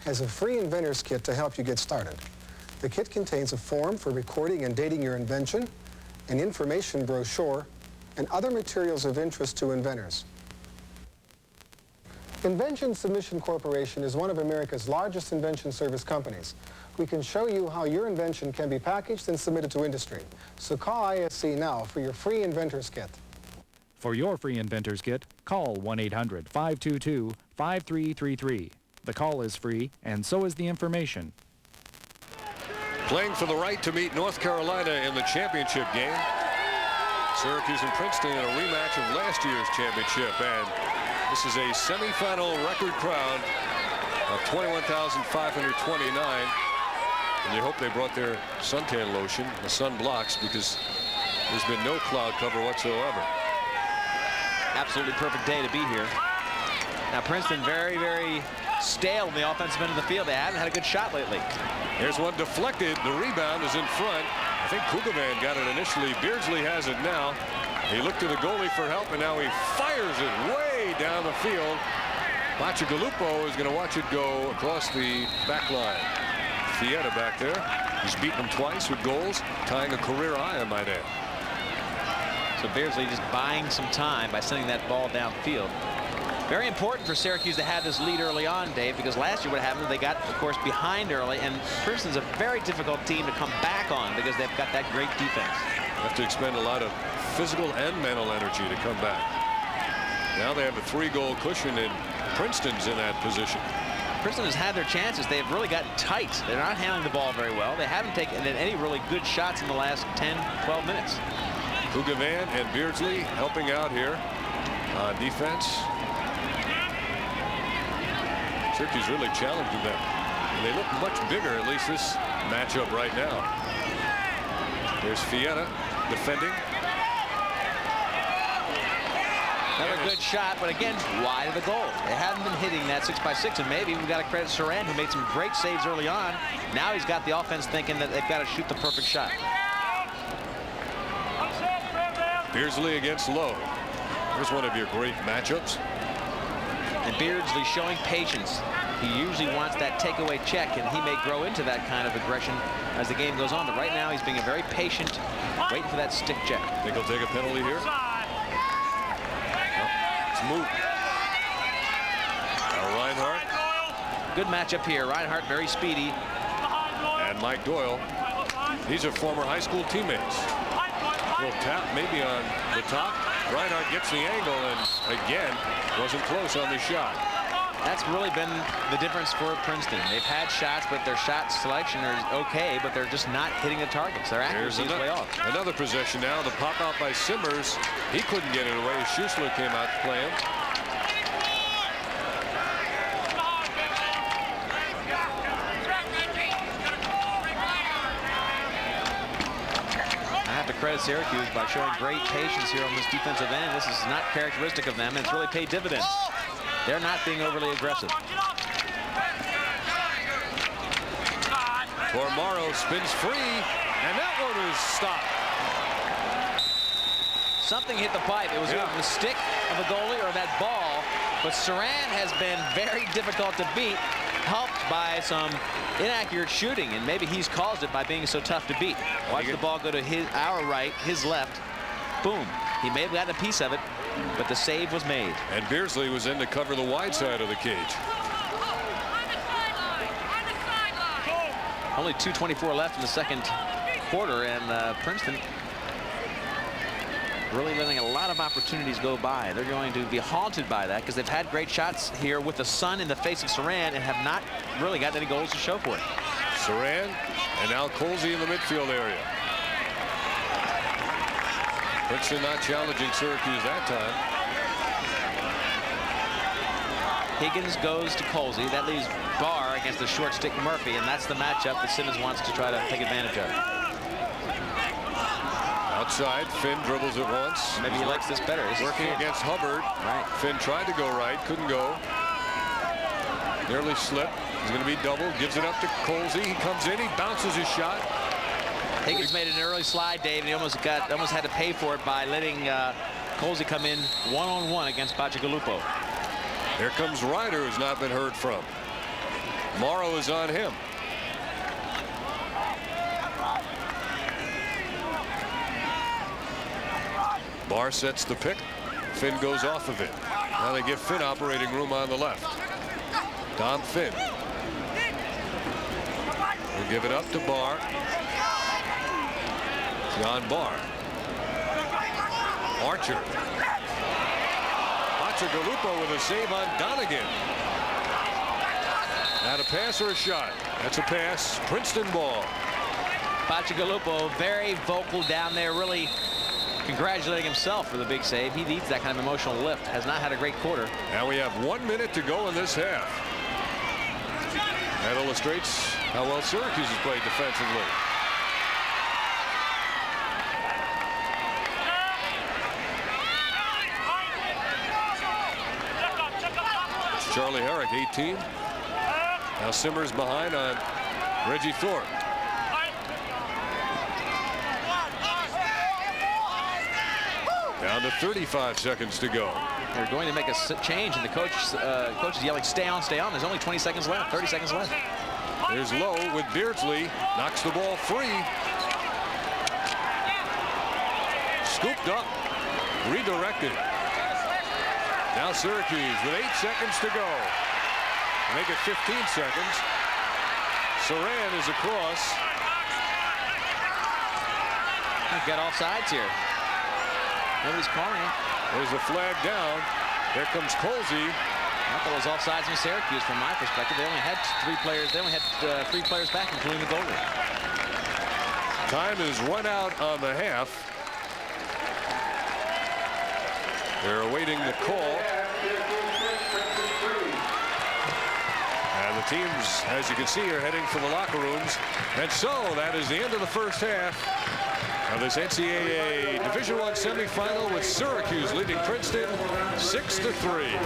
has a free inventor's kit to help you get started. The kit contains a form for recording and dating your invention, an information brochure, and other materials of interest to inventors. Invention Submission Corporation is one of America's largest invention service companies. We can show you how your invention can be packaged and submitted to industry. So call ISC now for your free inventor's kit. For your free inventor's kit, call 1-800-522-5333. The call is free, and so is the information. Playing for the right to meet North Carolina in the championship game. Syracuse and Princeton in a rematch of last year's championship, and this is a semifinal record crowd of 21,529. And you hope they brought their suntan lotion, the sun blocks, because there's been no cloud cover whatsoever. Absolutely perfect day to be here. Now Princeton very, very stale in the offensive end of the field. They haven't had a good shot lately. Here's one deflected. The rebound is in front. I think Kugelman got it initially. Beardsley has it now. He looked to the goalie for help, and now he fires it way down the field. Bacigalupo is going to watch it go across the back line. Fietta back there. He's beaten him twice with goals, tying a career high, I might add. So Beardsley just buying some time by sending that ball downfield. Very important for Syracuse to have this lead early on, Dave, because last year what happened, they got, of course, behind early, and Princeton's a very difficult team to come back on because they've got that great defense. Have to expend a lot of physical and mental energy to come back. Now they have a 3-goal cushion, and Princeton's in that position. Princeton has had their chances. They have really gotten tight. They're not handling the ball very well. They haven't taken any really good shots in the last 10, 12 minutes. Kugelman and Beardsley helping out here on defense. Syracuse really challenging them. And they look much bigger, at least this matchup right now. There's Fietta defending. Another good shot, but again, wide of the goal. They haven't been hitting that 6x6, and maybe we've got to credit Saran, who made some great saves early on. Now he's got the offense thinking that they've got to shoot the perfect shot. Beardsley against Lowe. Here's one of your great matchups. And Beardsley showing patience. He usually wants that takeaway check, and he may grow into that kind of aggression as the game goes on. But right now, he's being very patient, waiting for that stick check. Think he'll take a penalty here? It's moot. Now Reinhardt. Good matchup here. Reinhardt very speedy. And Mike Doyle. These are former high school teammates. A little tap maybe on the top. Reinhardt gets the angle, and again, wasn't close on the shot. That's really been the difference for Princeton. They've had shots, but their shot selection is okay, but they're just not hitting the targets. Their accuracy is way off. Another possession now. The pop out by Simmers. He couldn't get it away. Schussler came out to play him. Credit Syracuse by showing great patience here on this defensive end. This is not characteristic of them, and it's really paid dividends. They're not being overly aggressive. Tormaro spins free, and that one is stopped. Something hit the pipe. It was either the stick of a goalie or that ball, but Saran has been very difficult to beat, helped by some inaccurate shooting, and maybe he's caused it by being so tough to beat. Watch the ball go to our right, his left. Boom. He may have gotten a piece of it, but the save was made. And Beardsley was in to cover the wide side of the cage. Only 2:24 left in the second quarter, and Princeton really letting a lot of opportunities go by. They're going to be haunted by that because they've had great shots here with the sun in the face of Saran and have not really gotten any goals to show for it. Saran and now Colsey in the midfield area. Princeton not challenging Syracuse that time. Higgins goes to Colsey. That leaves Barr against the short stick Murphy, and that's the matchup that Simmons wants to try to take advantage of. Outside, Finn dribbles it once. Maybe he likes this better. Working against Hubbard. Right. Finn tried to go right, couldn't go. Nearly slipped. He's going to be doubled. Gives it up to Colsey. He comes in. He bounces his shot. Higgins made an early slide, Dave, and he almost had to pay for it by letting Colsey come in one-on-one against Bacigalupo. Here comes Ryder, who's not been heard from. Morrow is on him. Barr sets the pick. Finn goes off of it. Now they give Finn operating room on the left. Dom Finn. We'll give it up to Barr. John Barr. Archer. Galupo with a save on Donegan. Not a pass or a shot. That's a pass. Princeton ball. Galupo very vocal down there, really congratulating himself for the big save. He needs that kind of emotional lift. Has not had a great quarter. Now we have 1 minute to go in this half. That illustrates how well Syracuse has played defensively. Charlie Herrick, 18. Now Simmers behind on Reggie Thorpe. Down to 35 seconds to go. They're going to make a change, and the coach is yelling, "Stay on, stay on." There's only 20 seconds left, 30 seconds left. There's Lowe with Beardsley. Knocks the ball free. Scooped up. Redirected. Now Syracuse with 8 seconds to go. Make it 15 seconds. Saran is across. We've got all sides here. Nobody's calling it. There's the flag down. There comes Colsey. I thought it was offsides in Syracuse from my perspective. They only had 3 players. They only had 3 players back, including the goalie. Time is run out on the half. They're awaiting the call. And the teams, as you can see, are heading for the locker rooms. And so that is the end of the first half of this NCAA Division I semifinal, with Syracuse leading Princeton 6-3.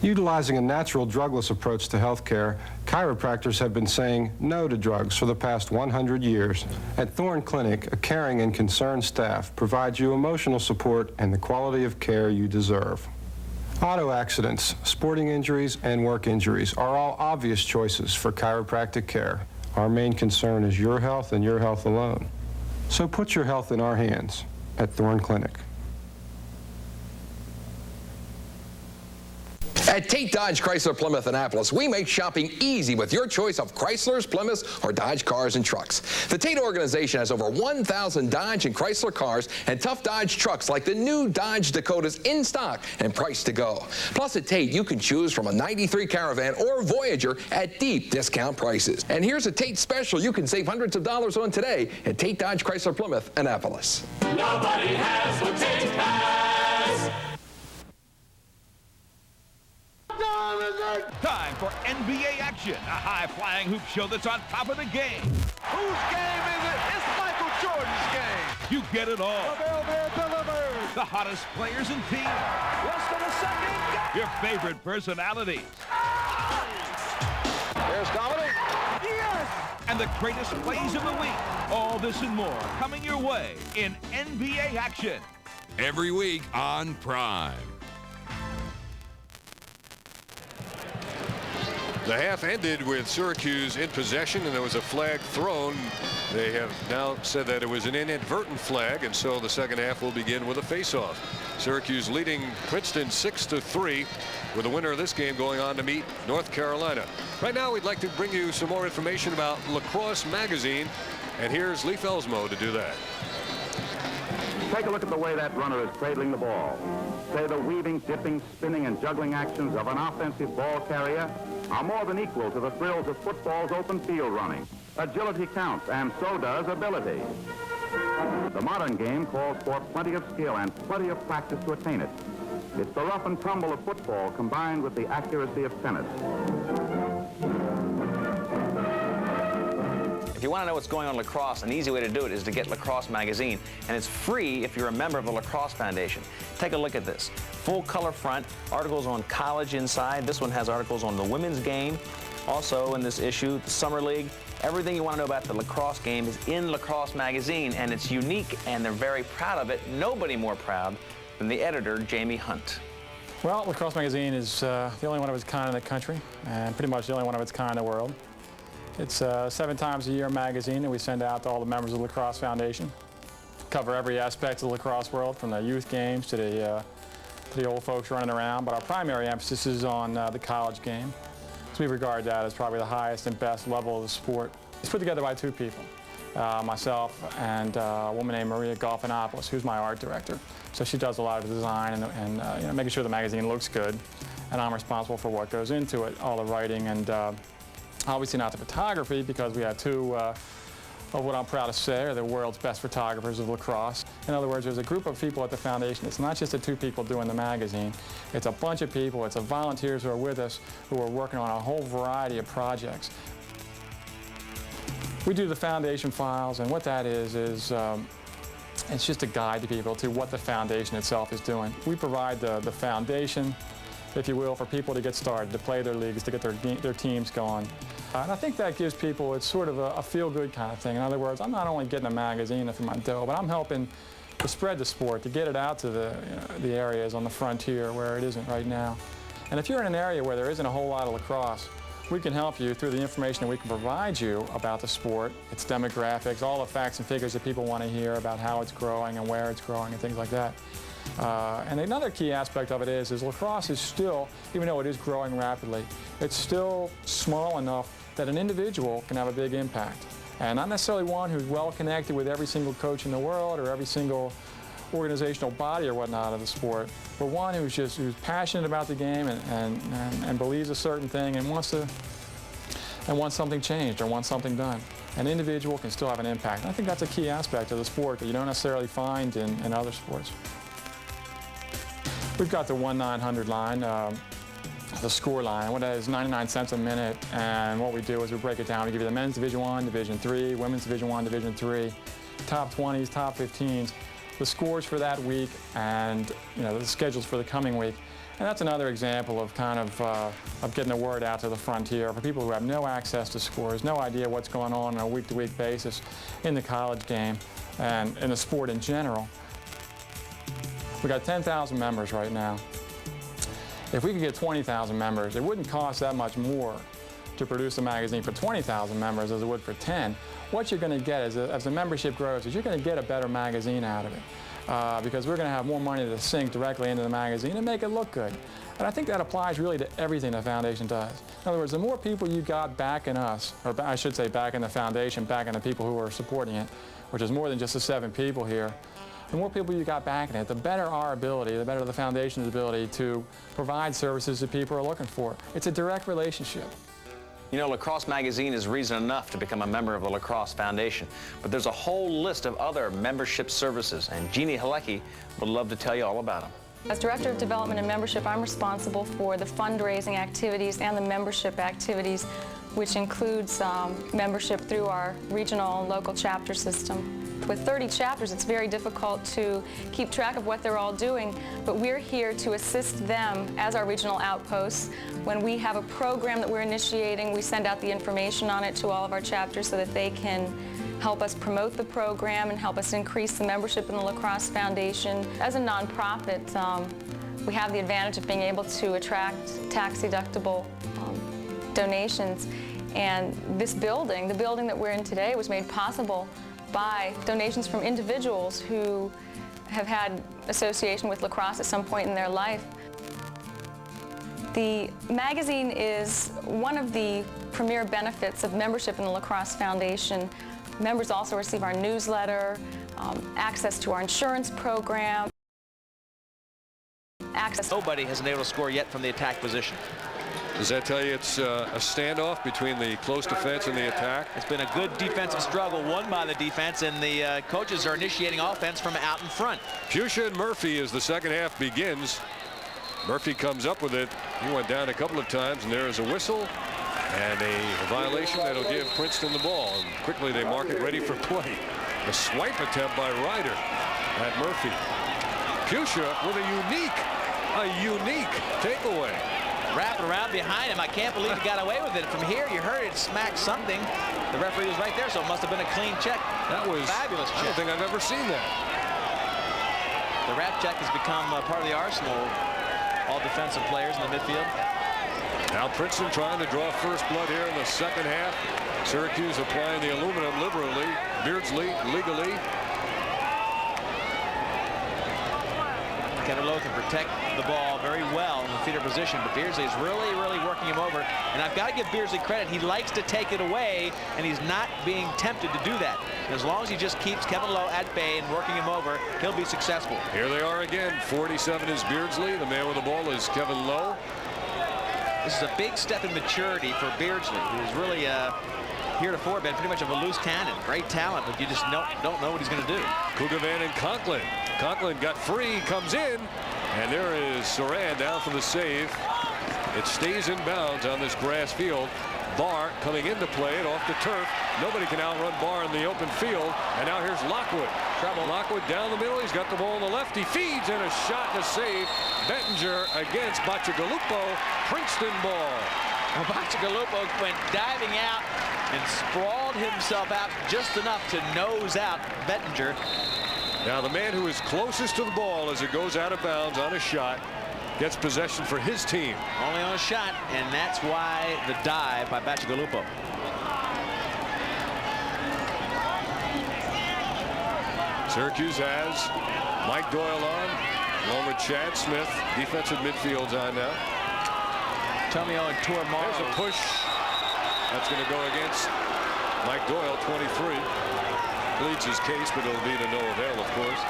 Utilizing a natural drugless approach to healthcare, chiropractors have been saying no to drugs for the past 100 years. At Thorne Clinic, a caring and concerned staff provides you emotional support and the quality of care you deserve. Auto accidents, sporting injuries, and work injuries are all obvious choices for chiropractic care. Our main concern is your health and your health alone. So put your health in our hands at Thorne Clinic. At Tate Dodge Chrysler Plymouth Annapolis, we make shopping easy with your choice of Chryslers, Plymouths, or Dodge cars and trucks. The Tate organization has over 1,000 Dodge and Chrysler cars and tough Dodge trucks like the new Dodge Dakotas in stock and priced to go. Plus at Tate, you can choose from a 93 Caravan or Voyager at deep discount prices. And here's a Tate special you can save hundreds of dollars on today at Tate Dodge Chrysler Plymouth Annapolis. Nobody has what Tate has. Time for NBA action, a high-flying hoop show that's on top of the game. Whose game is it? It's Michael Jordan's game. You get it all. The hottest players and teams. Less than a second. Your favorite personalities. There's Dominic. Yes! And the greatest plays of the week. All this and more coming your way in NBA action. Every week on Prime. The half ended with Syracuse in possession, and there was a flag thrown. They have now said that it was an inadvertent flag, and so the second half will begin with a face-off. Syracuse leading Princeton 6-3, with the winner of this game going on to meet North Carolina. Right now, we'd like to bring you some more information about Lacrosse Magazine, and here's Leif Elsmo to do that. Take a look at the way that runner is cradling the ball. Say the weaving, dipping, spinning, and juggling actions of an offensive ball carrier are more than equal to the thrills of football's open field running. Agility counts, and so does ability. The modern game calls for plenty of skill and plenty of practice to attain it. It's the rough and tumble of football combined with the accuracy of tennis. If you want to know what's going on in lacrosse, an easy way to do it is to get Lacrosse Magazine, and it's free if you're a member of the Lacrosse Foundation. Take a look at this. Full color front, articles on college inside. This one has articles on the women's game. Also in this issue, the Summer League. Everything you want to know about the lacrosse game is in Lacrosse Magazine, and it's unique, and they're very proud of it. Nobody more proud from the editor, Jamie Hunt. Well, Lacrosse Magazine is the only one of its kind in the country, and pretty much the only one of its kind in the world. It's a 7 times a year magazine that we send out to all the members of the Lacrosse Foundation. Cover every aspect of the lacrosse world, from the youth games to the old folks running around, but our primary emphasis is on the college game. So we regard that as probably the highest and best level of the sport. It's put together by 2 people, myself and a woman named Maria Golfinopoulos, who's my art director. So she does a lot of the design and you know, making sure the magazine looks good, and I'm responsible for what goes into it, all the writing and obviously not the photography, because we have 2 of what I'm proud to say are the world's best photographers of lacrosse. In other words, there's a group of people at the foundation. It's not just the 2 people doing the magazine. It's a bunch of people. It's volunteers who are with us, who are working on a whole variety of projects. We do the foundation files, and what that is it's just a guide to people to what the foundation itself is doing. We provide the foundation, if you will, for people to get started, to play their leagues, to get their teams going. And I think that gives people, it's sort of a feel-good kind of thing. In other words, I'm not only getting a magazine for my dough, but I'm helping to spread the sport, to get it out to the areas on the frontier where it isn't right now. And if you're in an area where there isn't a whole lot of lacrosse, we can help you through the information that we can provide you about the sport, its demographics, all the facts and figures that people want to hear about how it's growing and where it's growing and things like that. And another key aspect of it is lacrosse is still, even though it is growing rapidly, it's still small enough that an individual can have a big impact. And not necessarily one who's well connected with every single coach in the world or every single organizational body or whatnot of the sport, but one who's passionate about the game and believes a certain thing and wants something changed or wants something done. An individual can still have an impact. And I think that's a key aspect of the sport that you don't necessarily find in other sports. We've got the 1-900 line, the score line. What that is, 99 cents a minute, and what we do is we break it down. We give you the men's Division I, Division III, women's Division I, Division III, top 20s, top 15s, the scores for that week, and the schedules for the coming week. And that's another example of of getting the word out to the frontier for people who have no access to scores, no idea what's going on a week-to-week basis in the college game and in the sport in general. We've got 10,000 members right now. If we could get 20,000 members, it wouldn't cost that much more to produce a magazine for 20,000 members as it would for 10. What you're going to get is, as the membership grows, is you're going to get a better magazine out of it. Because we're going to have more money to sink directly into the magazine and make it look good. And I think that applies really to everything the foundation does. In other words, the more people you got backing us, or I should say backing the foundation, backing the people who are supporting it, which is more than just the 7 people here, the more people you got backing it, the better our ability, the better the foundation's ability to provide services that people are looking for. It's a direct relationship. You know, Lacrosse Magazine is reason enough to become a member of the Lacrosse Foundation, but there's a whole list of other membership services, and Jeannie Halecki would love to tell you all about them. As Director of Development and Membership, I'm responsible for the fundraising activities and the membership activities, which includes membership through our regional and local chapter system. With 30 chapters, it's very difficult to keep track of what they're all doing, but we're here to assist them as our regional outposts. When we have a program that we're initiating, we send out the information on it to all of our chapters so that they can help us promote the program and help us increase the membership in the Lacrosse Foundation. As a nonprofit, we have the advantage of being able to attract tax-deductible donations. And this building, the building that we're in today, was made possible by donations from individuals who have had association with lacrosse at some point in their life. The magazine is one of the premier benefits of membership in the Lacrosse Foundation. Members also receive our newsletter, access to our insurance program, access. Nobody has been able to score yet from the attack position. Does that tell you it's a standoff between the close defense and the attack? It's been a good defensive struggle won by the defense, and the coaches are initiating offense from out in front. Fuchsia and Murphy as the second half begins. Murphy comes up with it. He went down a couple of times, and there is a whistle and a violation that'll give Princeton the ball. And quickly they mark it ready for play. A swipe attempt by Ryder at Murphy. Fuchsia with a unique takeaway. Wrapping around behind him. I can't believe he got away with it. From here, you heard it smack something. The referee was right there, so it must have been a clean check. That was fabulous check. I don't think I've ever seen that. The rap check has become part of the arsenal. All defensive players in the midfield. Now Princeton trying to draw first blood here in the second half. Syracuse applying the aluminum liberally. Beardsley legally. Kevin Lowe can protect the ball very well in the feeder position, but Beardsley is really working him over. And I've got to give Beardsley credit. He likes to take it away, and he's not being tempted to do that. And as long as he just keeps Kevin Lowe at bay and working him over, he'll be successful. Here they are again. 47 is Beardsley. The man with the ball is Kevin Lowe. This is a big step in maturity for Beardsley, who's really heretofore been pretty much of a loose cannon. Great talent, but you just don't know what he's going to do. Kugavan and Conklin. Conklin got free, comes in, and there is Saran down for the save. It stays in bounds on this grass field. Barr coming into play it off the turf. Nobody can outrun Barr in the open field. And now here's Lockwood. Trouble. Lockwood down the middle. He's got the ball on the left. He feeds and a shot and a save. Bettinger against Bacigalupo. Princeton ball. Well, Bacigalupo went diving out and sprawled himself out just enough to nose out Bettinger. Now the man who is closest to the ball as it goes out of bounds on a shot gets possession for his team. Only on a shot, and that's why the dive by Bacigalupo. Syracuse has Mike Doyle on, along with Chad Smith. Defensive midfield's on now. Tomio and Tormaro. There's a push. That's going to go against Mike Doyle, 23. Pleads his case, but it'll be to no avail, of course.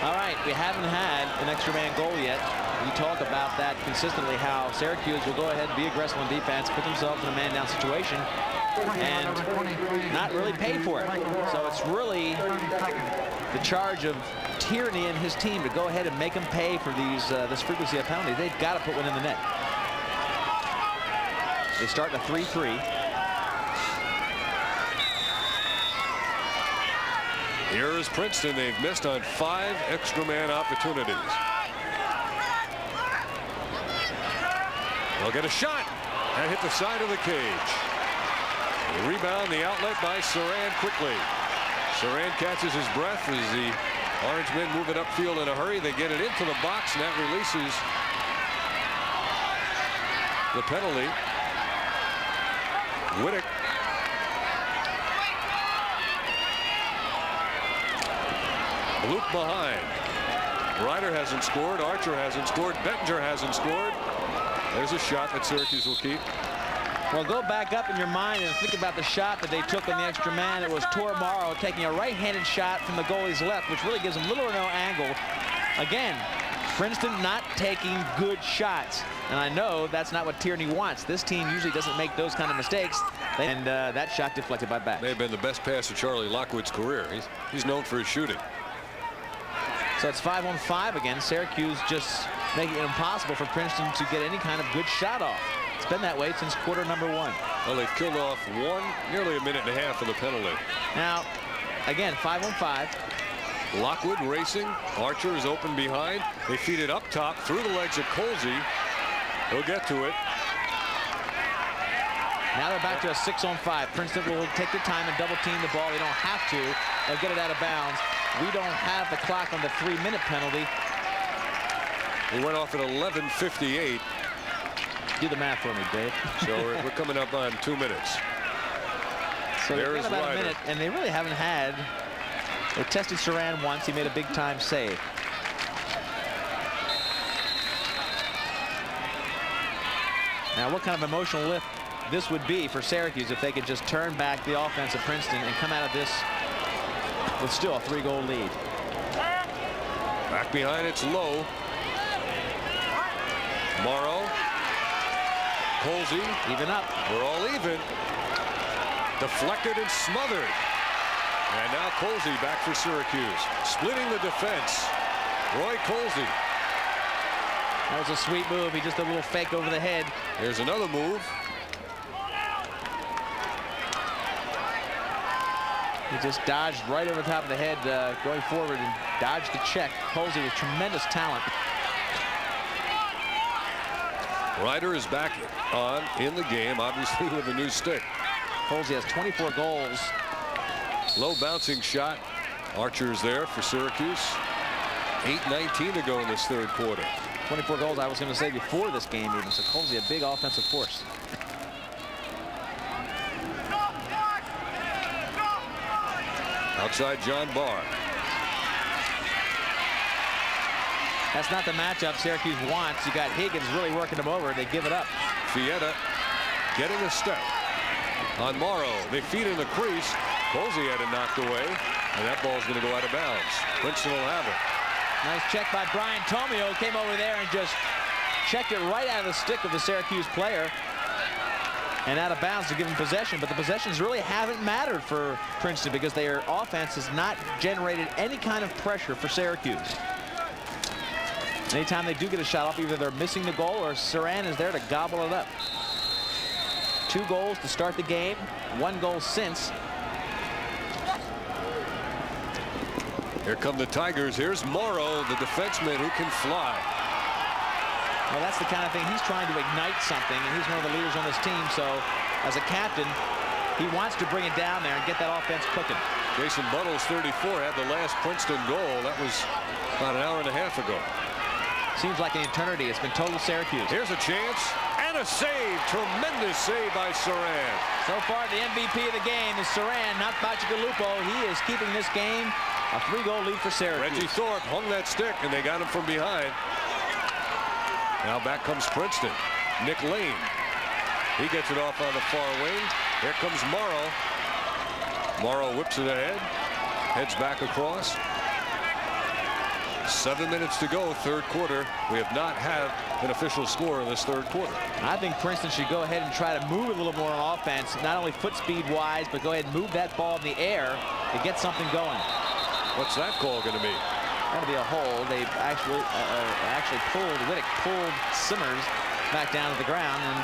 All right, we haven't had an extra man goal yet. We talk about that consistently, how Syracuse will go ahead and be aggressive on defense, put themselves in a man-down situation, and not really pay for it. So it's really the charge of Tierney and his team to go ahead and make them pay for these this frequency of penalties. They've got to put one in the net. They start in a 3-3. Here is Princeton. They've missed on 5 extra man opportunities. They'll get a shot and hit the side of the cage. The rebound, the outlet by Saran quickly. Saran catches his breath as the Orange men move it upfield in a hurry. They get it into the box, and that releases the penalty. Whittick. Luke behind. Ryder hasn't scored. Archer hasn't scored. Bettinger hasn't scored. There's a shot that Syracuse will keep. Well, go back up in your mind and think about the shot that they took on the extra man. It was Tormaro taking a right-handed shot from the goalie's left, which really gives him little or no angle. Again, Princeton not taking good shots. And I know that's not what Tierney wants. This team usually doesn't make those kind of mistakes. And that shot deflected by back. May have been the best pass of Charlie Lockwood's career. He's known for his shooting. So it's 5-on-5 again. Syracuse just making it impossible for Princeton to get any kind of good shot off. It's been that way since quarter number 1. Well, they've killed off nearly a minute and a half of the penalty. Now, again, 5-on-5. Lockwood racing. Archer is open behind. They feed it up top through the legs of Colsey. He'll get to it. Now they're back to a 6-on-5. Princeton will take their time and double team the ball. They don't have to. They'll get it out of bounds. We don't have the clock on the 3-minute penalty. He went off at 11:58. Do the math for me, Dave. So we're coming up on 2 minutes. So they've got about a minute, and they really haven't had. They tested Saran once. He made a big-time save. Now, what kind of emotional lift this would be for Syracuse if they could just turn back the offense of Princeton and come out of this with still a 3-goal lead. Back behind, it's Lowe. Morrow. Colsey. Even up. We're all even. Deflected and smothered. And now Colsey back for Syracuse. Splitting the defense. Roy Colsey. That was a sweet move. He just did a little fake over the head. Here's another move. He just dodged right over the top of the head going forward and dodged the check. Colsey with tremendous talent. Ryder is back on in the game, obviously with a new stick. Colsey has 24 goals. Low bouncing shot. Archer is there for Syracuse. 8:19 to go in this third quarter. 24 goals, I was going to say, before this game even. So Colsey, a big offensive force. Outside John Barr. That's not the matchup Syracuse wants. You got Higgins really working them over. They give it up. Fietta getting a step on Morrow. They feed in the crease. Colsey had it knocked away, and that ball's going to go out of bounds. Princeton will have it. Nice check by Brian Tomio. Came over there and just checked it right out of the stick of the Syracuse player. And out of bounds to give him possession. But the possessions really haven't mattered for Princeton because their offense has not generated any kind of pressure for Syracuse. Anytime they do get a shot off, either they're missing the goal or Saran is there to gobble it up. 2 goals to start the game. 1 goal since. Here come the Tigers. Here's Morrow, the defenseman who can fly. Well, that's the kind of thing. He's trying to ignite something, and he's one of the leaders on this team. So, as a captain, he wants to bring it down there and get that offense cooking. Jason Buttles, 34, had the last Princeton goal. That was about an hour and a half ago. Seems like an eternity. It's been total Syracuse. Here's a chance and a save. Tremendous save by Saran. So far, the MVP of the game is Saran, not Bacigalupo. He is keeping this game a 3-goal lead for Syracuse. Reggie Thorpe hung that stick, and they got him from behind. Now back comes Princeton. Nick Lane. He gets it off on the far wing. Here comes Morrow. Morrow whips it ahead. Heads back across. 7 minutes to go, third quarter. We have not had an official score in this third quarter. I think Princeton should go ahead and try to move a little more on offense, not only foot speed wise, but go ahead and move that ball in the air to get something going. What's that call going to be? That'll be a hold. They actually pulled, Whittick pulled Simmers back down to the ground, and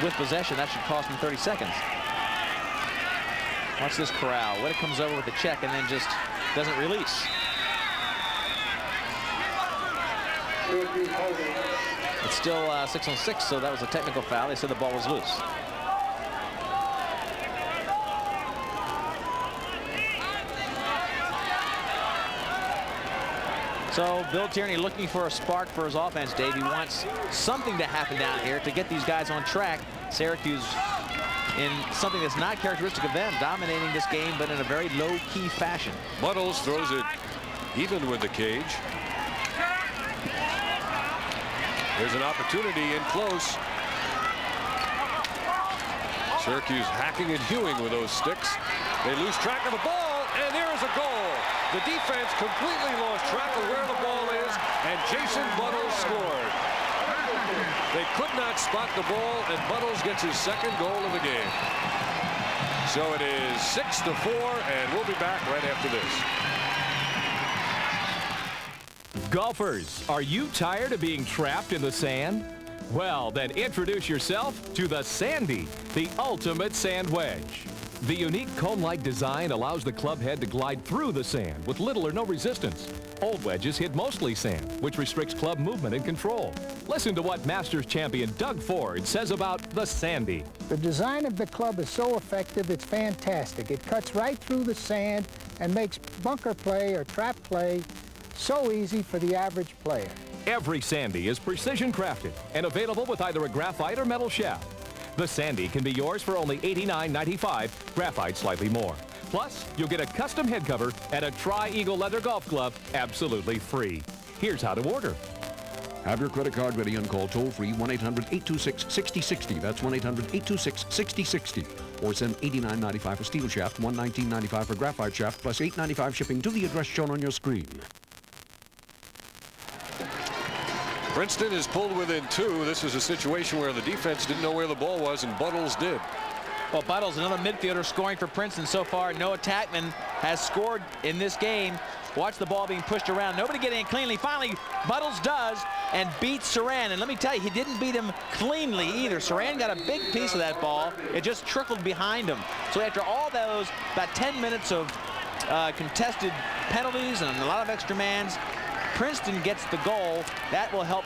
with possession, that should cost him 30 seconds. Watch this corral. Whittick comes over with the check and then just doesn't release. It's still 6-on-6, so that was a technical foul. They said the ball was loose. So Bill Tierney looking for a spark for his offense, Dave. He wants something to happen down here to get these guys on track. Syracuse in something that's not characteristic of them, dominating this game, but in a very low-key fashion. Buttles throws it even with the cage. There's an opportunity in close. Syracuse hacking and hewing with those sticks. They lose track of the ball, and there is a goal. The defense completely lost track of where the ball is, and Jason Buttles scored. They could not spot the ball, and Buttles gets his second goal of the game. So it is 6-4, and we'll be back right after this. Golfers, are you tired of being trapped in the sand? Well, then introduce yourself to the Sandy, the ultimate sand wedge. The unique cone-like design allows the club head to glide through the sand with little or no resistance. Old wedges hit mostly sand, which restricts club movement and control. Listen to what Masters champion Doug Ford says about the Sandy. The design of the club is so effective, it's fantastic. It cuts right through the sand and makes bunker play or trap play so easy for the average player. Every Sandy is precision crafted and available with either a graphite or metal shaft. The Sandy can be yours for only $89.95, graphite slightly more. Plus, you'll get a custom head cover and a Tri-Eagle leather golf glove absolutely free. Here's how to order. Have your credit card ready and call toll-free 1-800-826-6060. That's 1-800-826-6060. Or send $89.95 for steel shaft, $119.95 for graphite shaft, plus $8.95 shipping to the address shown on your screen. Princeton is pulled within 2. This is a situation where the defense didn't know where the ball was, and Buttles did. Well, Buttles, another midfielder scoring for Princeton so far. Noah Tackman has scored in this game. Watch the ball being pushed around. Nobody getting it cleanly. Finally, Buttles does and beats Saran. And let me tell you, he didn't beat him cleanly either. Saran got a big piece of that ball. It just trickled behind him. So after all those, about 10 minutes of contested penalties and a lot of extra mans, Princeton gets the goal. That will help